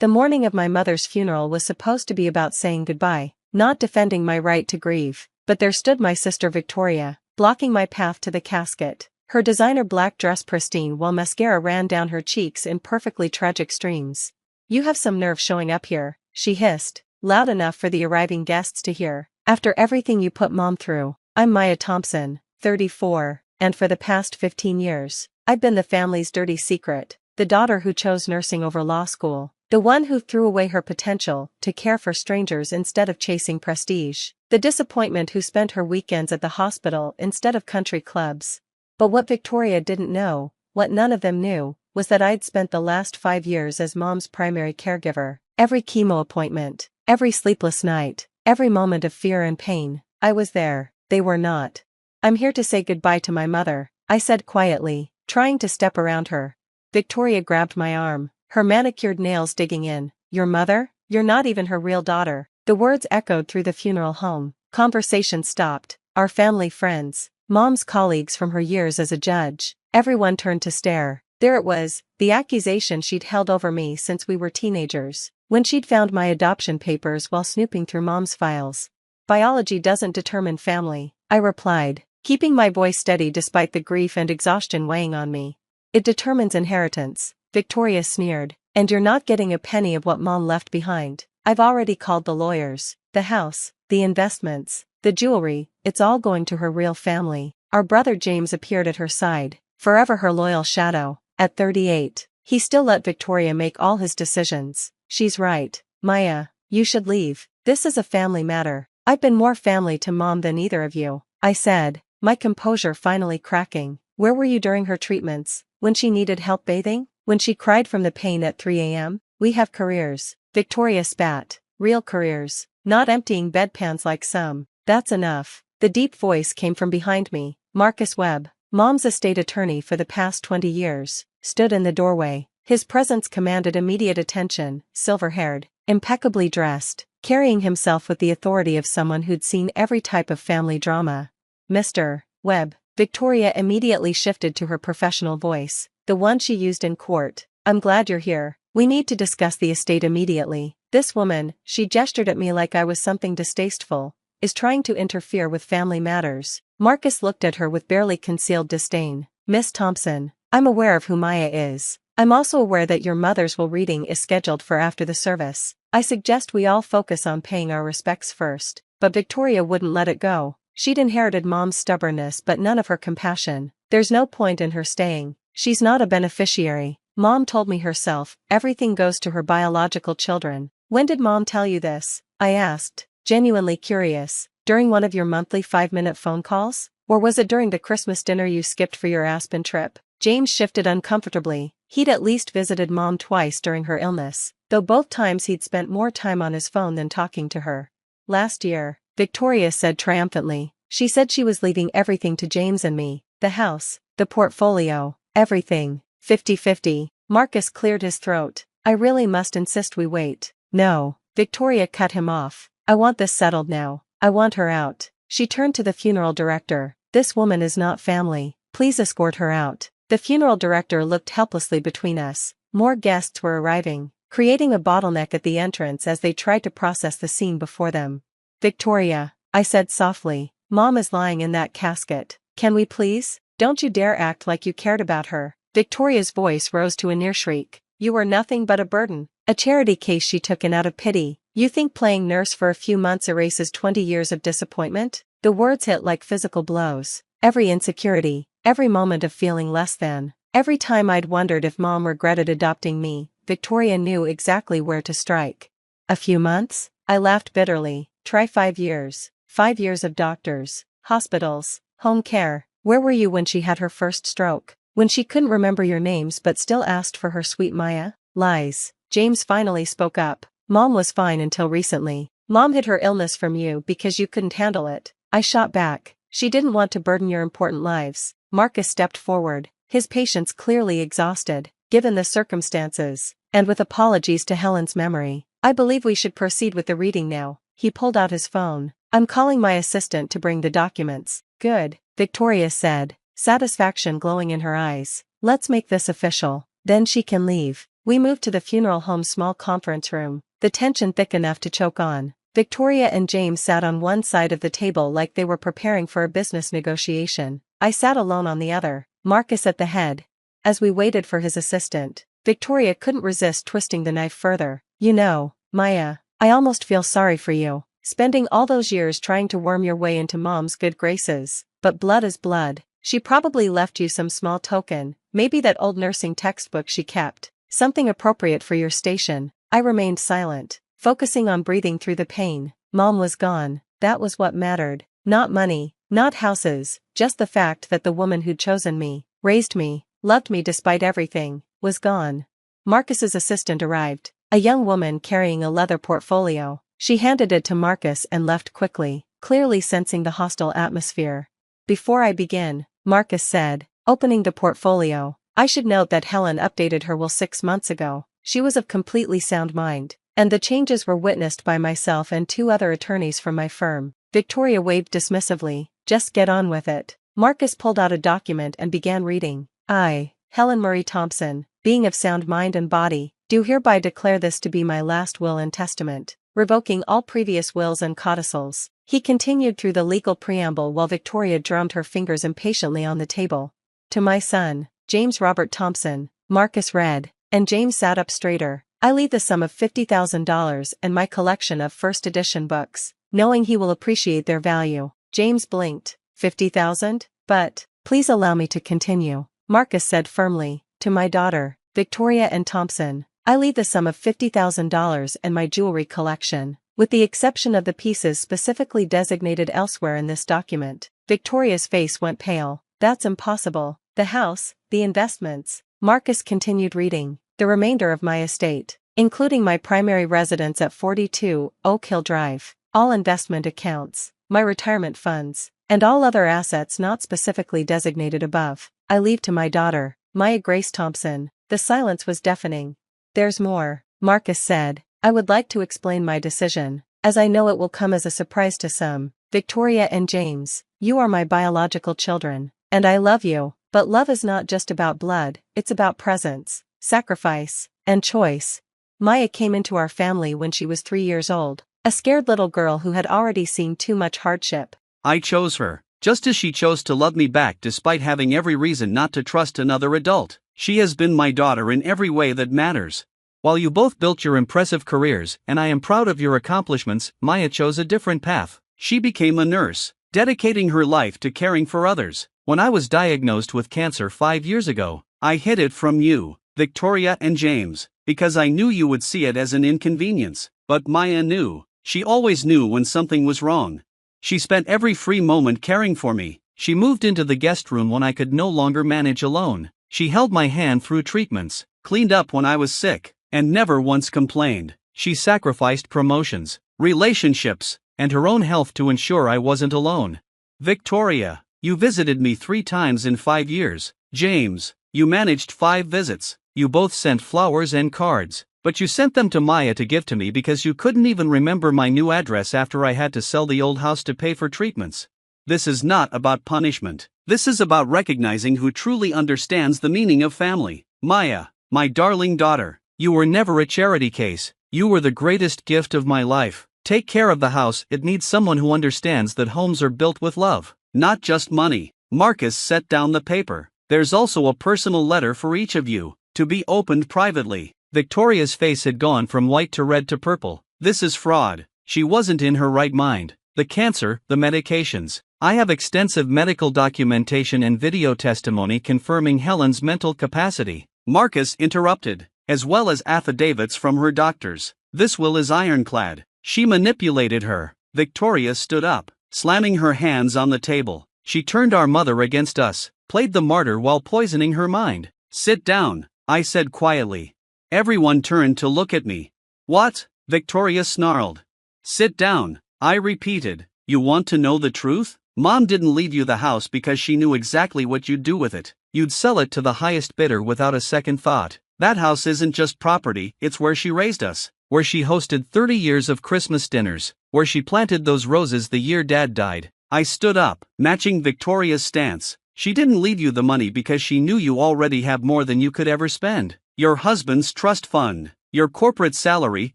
The morning of my mother's funeral was supposed to be about saying goodbye, not defending my right to grieve, but there stood my sister Victoria, blocking my path to the casket, her designer black dress pristine while mascara ran down her cheeks in perfectly tragic streams. "You have some nerve showing up here," she hissed, loud enough for the arriving guests to hear. "After everything you put Mom through. I'm Maya Thompson, 34, and for the past 15 years, I've been the family's dirty secret, the daughter who chose nursing over law school, the one who threw away her potential to care for strangers instead of chasing prestige, the disappointment who spent her weekends at the hospital instead of country clubs." But what Victoria didn't know, what none of them knew, was that I'd spent the last 5 years as Mom's primary caregiver. Every chemo appointment, every sleepless night, every moment of fear and pain, I was there. They were not. "I'm here to say goodbye to my mother," I said quietly, trying to step around her. Victoria grabbed my arm, her manicured nails digging in. "Your mother? You're not even her real daughter." The words echoed through the funeral home. Conversation stopped. Our family friends, Mom's colleagues from her years as a judge, everyone turned to stare. There it was, the accusation she'd held over me since we were teenagers, when she'd found my adoption papers while snooping through Mom's files. "Biology doesn't determine family," I replied, keeping my voice steady despite the grief and exhaustion weighing on me. "It determines inheritance," Victoria sneered, "and you're not getting a penny of what Mom left behind. I've already called the lawyers, the house, the investments, the jewelry, it's all going to her real family." Our brother James appeared at her side, forever her loyal shadow. At 38, he still let Victoria make all his decisions. "She's right, Maya, you should leave. This is a family matter. I've been more family to Mom than either of you," I said, my composure finally cracking. "Where were you during her treatments, when she needed help bathing, when she cried from the pain at 3 a.m? We have careers," Victoria spat, "real careers, not emptying bedpans like some." "That's enough." The deep voice came from behind me. Marcus Webb, Mom's estate attorney for the past 20 years, stood in the doorway. His presence commanded immediate attention, silver-haired, impeccably dressed, carrying himself with the authority of someone who'd seen every type of family drama. "Mr. Webb," Victoria immediately shifted to her professional voice, the one she used in court. "I'm glad you're here. We need to discuss the estate immediately. This woman," she gestured at me like I was something distasteful, "is trying to interfere with family matters." Marcus looked at her with barely concealed disdain. "Miss Thompson, I'm aware of who Maya is. I'm also aware that your mother's will reading is scheduled for after the service. I suggest we all focus on paying our respects first." But Victoria wouldn't let it go. She'd inherited Mom's stubbornness but none of her compassion. "There's no point in her staying. She's not a beneficiary. Mom told me herself, everything goes to her biological children." "When did Mom tell you this?" I asked, genuinely curious. "During one of your monthly 5-minute phone calls? Or was it during the Christmas dinner you skipped for your Aspen trip?" James shifted uncomfortably. He'd at least visited Mom twice during her illness, though both times he'd spent more time on his phone than talking to her. "Last year," Victoria said triumphantly. "She said she was leaving everything to James and me, the house, the portfolio, everything, 50-50. Marcus cleared his throat. "I really must insist we wait." "No," Victoria cut him off. "I want this settled now. I want her out." She turned to the funeral director. "This woman is not family. Please escort her out." The funeral director looked helplessly between us. More guests were arriving, creating a bottleneck at the entrance as they tried to process the scene before them. "Victoria," I said softly, "Mom is lying in that casket. Can we please? Don't you dare act like you cared about her." Victoria's voice rose to a near shriek. "You were nothing but a burden, a charity case she took in out of pity. You think playing nurse for a few months erases 20 years of disappointment?" The words hit like physical blows. Every insecurity, every moment of feeling less than, every time I'd wondered if Mom regretted adopting me, Victoria knew exactly where to strike. "A few months?" I laughed bitterly. "Try 5 years. 5 years of doctors, hospitals, home care. Where were you when she had her first stroke? When she couldn't remember your names but still asked for her sweet Maya?" "Lies." James finally spoke up. "Mom was fine until recently. Mom hid her illness from you because you couldn't handle it." I shot back. "She didn't want to burden your important lives." Marcus stepped forward, his patience clearly exhausted, given the circumstances, and with apologies to Helen's memory. "I believe we should proceed with the reading now." He pulled out his phone. "I'm calling my assistant to bring the documents." "Good," Victoria said, satisfaction glowing in her eyes. "Let's make this official. Then she can leave." We moved to the funeral home's small conference room, the tension thick enough to choke on. Victoria and James sat on one side of the table like they were preparing for a business negotiation. I sat alone on the other, Marcus at the head. As we waited for his assistant, Victoria couldn't resist twisting the knife further. You know, Maya, I almost feel sorry for you, spending all those years trying to worm your way into Mom's good graces. But blood is blood. She probably left you some small token, maybe that old nursing textbook she kept, something appropriate for your station. I remained silent, focusing on breathing through the pain. Mom was gone. That was what mattered. Not money, not houses, just the fact that the woman who'd chosen me, raised me, loved me despite everything, was gone. Marcus's assistant arrived, a young woman carrying a leather portfolio. She handed it to Marcus and left quickly, clearly sensing the hostile atmosphere. Before I begin, Marcus said, opening the portfolio, I should note that Helen updated her will 6 months ago. She was of completely sound mind, and the changes were witnessed by myself and 2 other attorneys from my firm. Victoria waved dismissively, just get on with it. Marcus pulled out a document and began reading. I, Helen Marie Thompson, being of sound mind and body, do hereby declare this to be my last will and testament, revoking all previous wills and codicils. He continued through the legal preamble while Victoria drummed her fingers impatiently on the table. To my son, James Robert Thompson, Marcus read, and James sat up straighter. I leave the sum of $50,000 and my collection of first edition books, knowing he will appreciate their value. James blinked. 50,000? But, please allow me to continue, Marcus said firmly. To my daughter, Victoria and Thompson, I leave the sum of $50,000 and my jewelry collection, with the exception of the pieces specifically designated elsewhere in this document. Victoria's face went pale. That's impossible. The house, the investments. Marcus continued reading. The remainder of my estate, including my primary residence at 42 Oak Hill Drive, all investment accounts, my retirement funds, and all other assets not specifically designated above, I leave to my daughter, Maya Grace Thompson. The silence was deafening. There's more, Marcus said. I would like to explain my decision, as I know it will come as a surprise to some. Victoria and James, you are my biological children, and I love you, but love is not just about blood, it's about presence, sacrifice, and choice. Maya came into our family when she was 3 years old, a scared little girl who had already seen too much hardship. I chose her, just as she chose to love me back despite having every reason not to trust another adult. She has been my daughter in every way that matters. While you both built your impressive careers, and I am proud of your accomplishments, Maya chose a different path. She became a nurse, dedicating her life to caring for others. When I was diagnosed with cancer 5 years ago, I hid it from you, Victoria and James, because I knew you would see it as an inconvenience. But Maya knew. She always knew when something was wrong. She spent every free moment caring for me. She moved into the guest room when I could no longer manage alone. She held my hand through treatments, cleaned up when I was sick, and never once complained. She sacrificed promotions, relationships, and her own health to ensure I wasn't alone. Victoria, you visited me 3 times in 5 years. James, you managed 5 visits. You both sent flowers and cards, but you sent them to Maya to give to me because you couldn't even remember my new address after I had to sell the old house to pay for treatments. This is not about punishment. This is about recognizing who truly understands the meaning of family. Maya, my darling daughter, you were never a charity case. You were the greatest gift of my life. Take care of the house. It needs someone who understands that homes are built with love, not just money. Marcus set down the paper. There's also a personal letter for each of you, to be opened privately. Victoria's face had gone from white to red to purple. This is fraud. She wasn't in her right mind. The cancer, the medications. I have extensive medical documentation and video testimony confirming Helen's mental capacity. Marcus interrupted, as well as affidavits from her doctors. This will is ironclad. She manipulated her. Victoria stood up, slamming her hands on the table. She turned our mother against us, played the martyr while poisoning her mind. Sit down, I said quietly. Everyone turned to look at me. What? Victoria snarled. Sit down, I repeated. You want to know the truth? Mom didn't leave you the house because she knew exactly what you'd do with it. You'd sell it to the highest bidder without a second thought. That house isn't just property, it's where she raised us, where she hosted 30 years of Christmas dinners, where she planted those roses the year Dad died. I stood up, matching Victoria's stance. She didn't leave you the money because she knew you already have more than you could ever spend. Your husband's trust fund. Your corporate salary,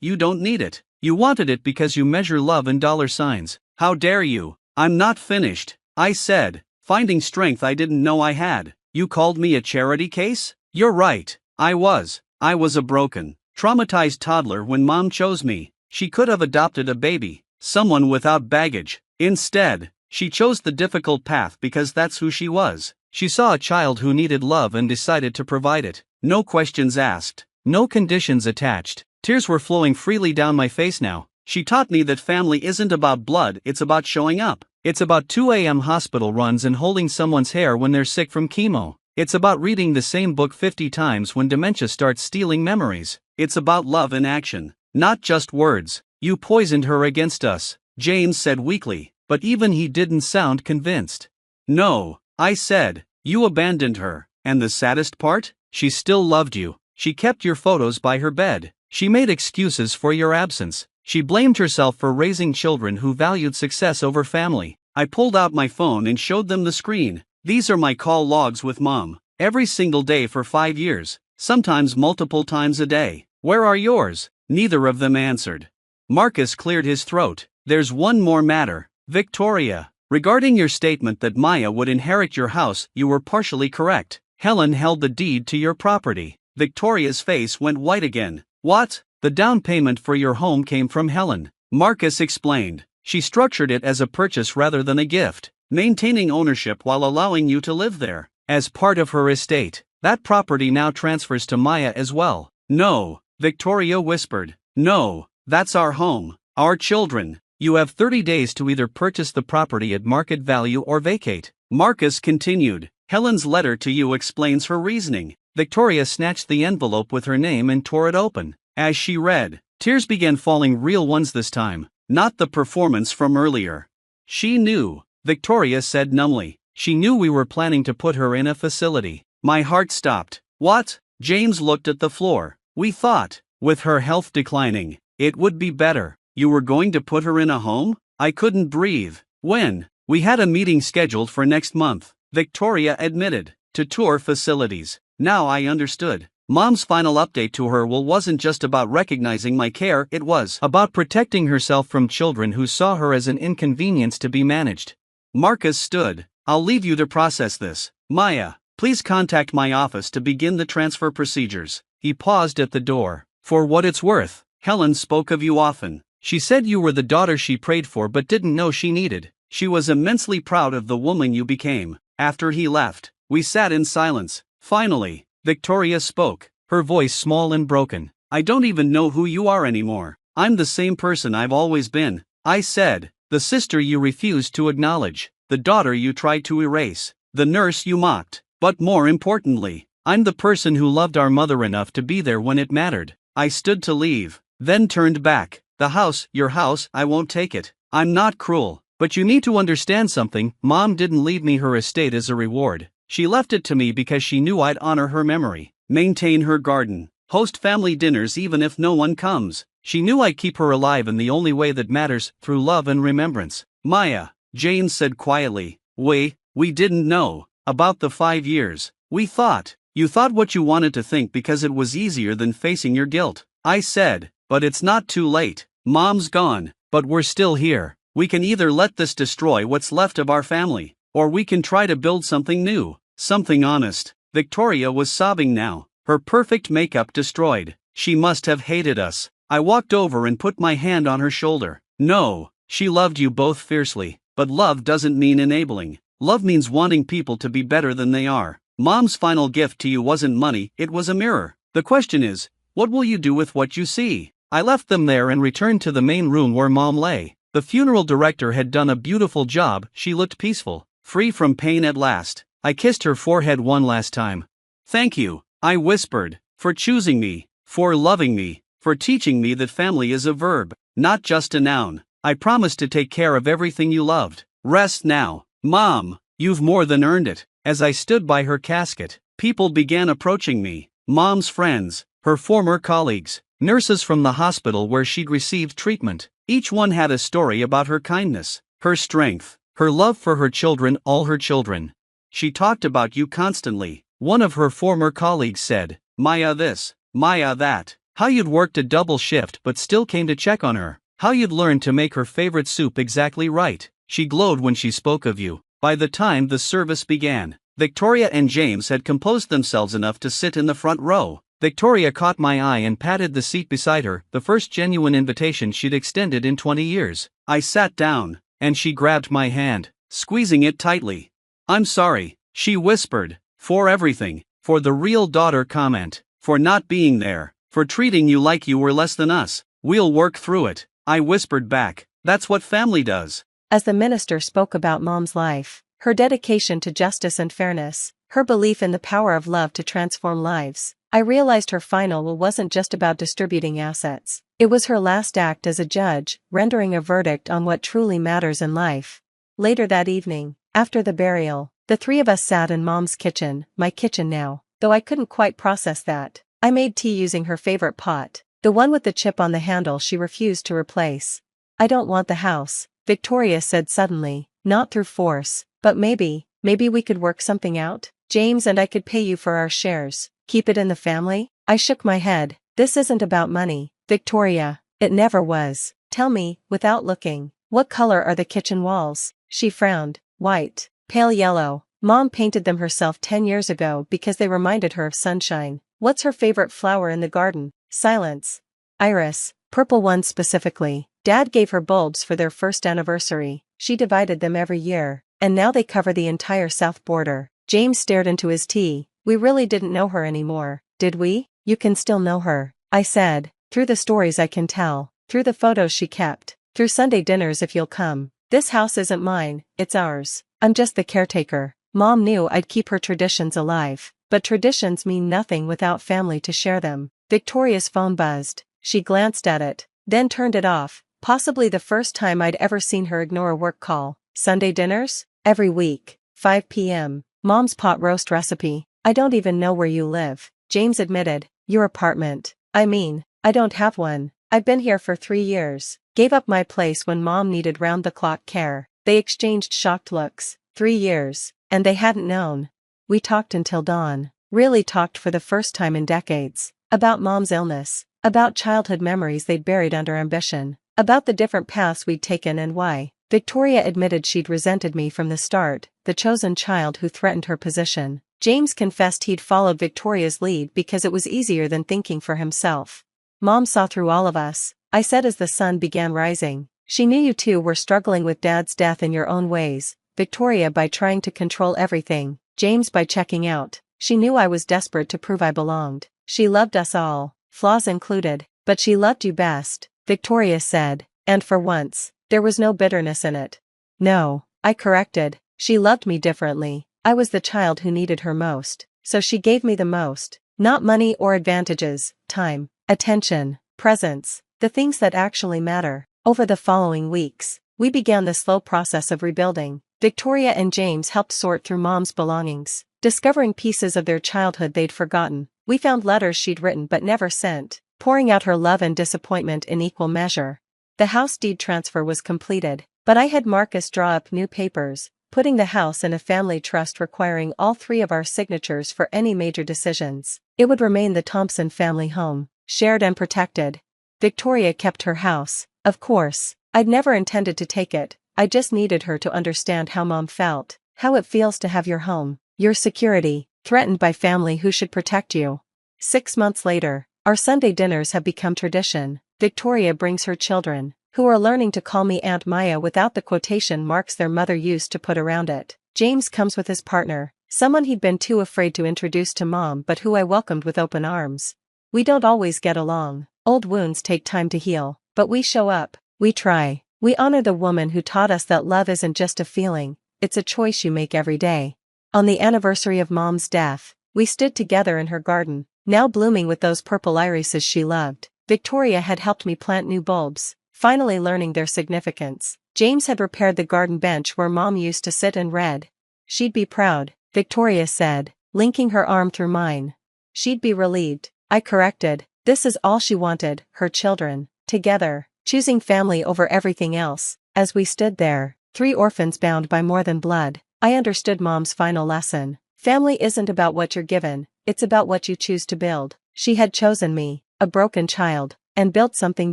you don't need it. You wanted it because you measure love in dollar signs. How dare you? I'm not finished, I said, finding strength I didn't know I had. You called me a charity case? You're right, I was. I was a broken, traumatized toddler when mom chose me. She could have adopted a baby, someone without baggage. Instead, she chose the difficult path because that's who she was. She saw a child who needed love and decided to provide it. No questions asked, no conditions attached. Tears were flowing freely down my face now. She taught me that family isn't about blood, it's about showing up. It's about 2 a.m. hospital runs and holding someone's hair when they're sick from chemo. It's about reading the same book 50 times when dementia starts stealing memories. It's about love in action, not just words. You poisoned her against us, James said weakly, but even he didn't sound convinced. No, I said, you abandoned her, and the saddest part? She still loved you. She kept your photos by her bed. She made excuses for your absence. She blamed herself for raising children who valued success over family. I pulled out my phone and showed them the screen. These are my call logs with mom. Every single day for 5 years, sometimes multiple times a day. Where are yours? Neither of them answered. Marcus cleared his throat. There's one more matter. Victoria, regarding your statement that Maya would inherit your house, you were partially correct. Helen held the deed to your property. Victoria's face went white again. What? The down payment for your home came from Helen. Marcus explained. She structured it as a purchase rather than a gift, maintaining ownership while allowing you to live there. As part of her estate, that property now transfers to Maya as well. No, Victoria whispered. No, that's our home, our children. You have 30 days to either purchase the property at market value or vacate. Marcus continued. Helen's letter to you explains her reasoning. Victoria snatched the envelope with her name and tore it open. As she read, tears began falling, real ones this time, not the performance from earlier. She knew, Victoria said numbly. She knew we were planning to put her in a facility. My heart stopped. What? James looked at the floor. We thought, with her health declining, it would be better. You were going to put her in a home? I couldn't breathe. When? We had a meeting scheduled for next month, Victoria admitted, to tour facilities. Now I understood. Mom's final update to her wasn't just about recognizing my care, it was about protecting herself from children who saw her as an inconvenience to be managed. Marcus stood. I'll leave you to process this. Maya, please contact my office to begin the transfer procedures. He paused at the door. For what it's worth, Helen spoke of you often. She said you were the daughter she prayed for but didn't know she needed. She was immensely proud of the woman you became. After he left, we sat in silence. Finally, Victoria spoke, her voice small and broken. I don't even know who you are anymore. I'm the same person I've always been, I said. The sister you refused to acknowledge, the daughter you tried to erase, the nurse you mocked. But more importantly, I'm the person who loved our mother enough to be there when it mattered. I stood to leave, then turned back. The house, your house, I won't take it. I'm not cruel, but you need to understand something. Mom didn't leave me her estate as a reward. She left it to me because she knew I'd honor her memory, maintain her garden, host family dinners even if no one comes. She knew I'd keep her alive in the only way that matters, through love and remembrance. Maya, James said quietly, we didn't know about the 5 years. We thought, you thought what you wanted to think because it was easier than facing your guilt. I said, but it's not too late. Mom's gone, but we're still here. We can either let this destroy what's left of our family, or we can try to build something new, something honest. Victoria was sobbing now, her perfect makeup destroyed. She must have hated us. I walked over and put my hand on her shoulder. No, she loved you both fiercely, but love doesn't mean enabling. Love means wanting people to be better than they are. Mom's final gift to you wasn't money, it was a mirror. The question is, what will you do with what you see? I left them there and returned to the main room where Mom lay. The funeral director had done a beautiful job. She looked peaceful, free from pain at last. I kissed her forehead one last time. Thank you, I whispered, for choosing me, for loving me, for teaching me that family is a verb, not just a noun. I promised to take care of everything you loved. Rest now. Mom, you've more than earned it. As I stood by her casket, people began approaching me. Mom's friends, her former colleagues, nurses from the hospital where she'd received treatment. Each one had a story about her kindness, her strength, her love for her children, all her children. She talked about you constantly. One of her former colleagues said, Maya this, Maya that. How you'd worked a double shift but still came to check on her. How you'd learned to make her favorite soup exactly right. She glowed when she spoke of you. By the time the service began, Victoria and James had composed themselves enough to sit in the front row. Victoria caught my eye and patted the seat beside her, the first genuine invitation she'd extended in 20 years. I sat down, and she grabbed my hand, squeezing it tightly. "I'm sorry," she whispered, "for everything, for the real daughter comment, for not being there, for treating you like you were less than us. We'll work through it," I whispered back. "That's what family does." As the minister spoke about Mom's life, her dedication to justice and fairness, her belief in the power of love to transform lives, I realized her final will wasn't just about distributing assets. It was her last act as a judge, rendering a verdict on what truly matters in life. Later that evening, after the burial, the three of us sat in Mom's kitchen, my kitchen now, though I couldn't quite process that. I made tea using her favorite pot, the one with the chip on the handle she refused to replace. "I don't want the house," Victoria said suddenly, not through force, but maybe we could work something out. James and I could pay you for our shares, keep it in the family. I shook my head. "This isn't about money, Victoria. It never was. Tell me, without looking, what color are the kitchen walls?" She frowned. "White, pale yellow. Mom painted them herself 10 years ago because they reminded her of sunshine." "What's her favorite flower in the garden?" "Silence." "Iris, purple ones specifically. Dad gave her bulbs for their first anniversary. She divided them every year, and now they cover the entire south border." James stared into his tea. "We really didn't know her anymore, did we?" "You can still know her," I said, "through the stories I can tell, through the photos she kept, through Sunday dinners if you'll come. This house isn't mine, it's ours. I'm just the caretaker." Mom knew I'd keep her traditions alive, but traditions mean nothing without family to share them. Victoria's phone buzzed. She glanced at it, then turned it off, possibly the first time I'd ever seen her ignore a work call. "Sunday dinners? Every week, 5 p.m. Mom's pot roast recipe." "I don't even know where you live," James admitted. "Your apartment." "I mean, I don't have one. I've been here for 3 years. Gave up my place when Mom needed round-the-clock care." They exchanged shocked looks. 3 years, and they hadn't known. We talked until dawn. Really talked for the first time in decades. About Mom's illness, about childhood memories they'd buried under ambition, about the different paths we'd taken and why. Victoria admitted she'd resented me from the start, the chosen child who threatened her position. James confessed he'd followed Victoria's lead because it was easier than thinking for himself. "Mom saw through all of us," I said as the sun began rising. "She knew you two were struggling with Dad's death in your own ways, Victoria by trying to control everything, James by checking out. She knew I was desperate to prove I belonged. She loved us all, flaws included, but she loved you best," Victoria said, and for once, there was no bitterness in it. "No," I corrected, "she loved me differently. I was the child who needed her most, so she gave me the most. Not money or advantages, time, attention, presence, the things that actually matter." Over the following weeks, we began the slow process of rebuilding. Victoria and James helped sort through Mom's belongings, discovering pieces of their childhood they'd forgotten. We found letters she'd written but never sent, pouring out her love and disappointment in equal measure. The house deed transfer was completed, but I had Marcus draw up new papers, putting the house in a family trust requiring all 3 of our signatures for any major decisions. It would remain the Thompson family home, shared and protected. Victoria kept her house, of course. I'd never intended to take it, I just needed her to understand how Mom felt, how it feels to have your home, your security, threatened by family who should protect you. 6 months later, our Sunday dinners have become tradition. Victoria brings her children, who are learning to call me Aunt Maya without the quotation marks their mother used to put around it. James comes with his partner, someone he'd been too afraid to introduce to Mom but who I welcomed with open arms. We don't always get along, old wounds take time to heal, but we show up, we try. We honor the woman who taught us that love isn't just a feeling, it's a choice you make every day. On the anniversary of Mom's death, we stood together in her garden, now blooming with those purple irises she loved. Victoria had helped me plant new bulbs, finally learning their significance. James had repaired the garden bench where Mom used to sit and read. "She'd be proud," Victoria said, linking her arm through mine. "She'd be relieved," I corrected. This is all she wanted, her children, together, choosing family over everything else. As we stood there, 3 orphans bound by more than blood, I understood Mom's final lesson. Family isn't about what you're given, it's about what you choose to build. She had chosen me, a broken child, and built something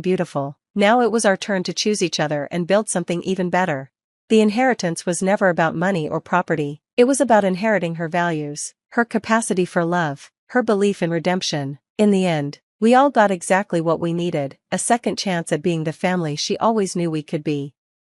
beautiful. Now it was our turn to choose each other and build something even better. The inheritance was never about money or property, it was about inheriting her values, her capacity for love, her belief in redemption. In the end, we all got exactly what we needed, a second chance at being the family she always knew we could be.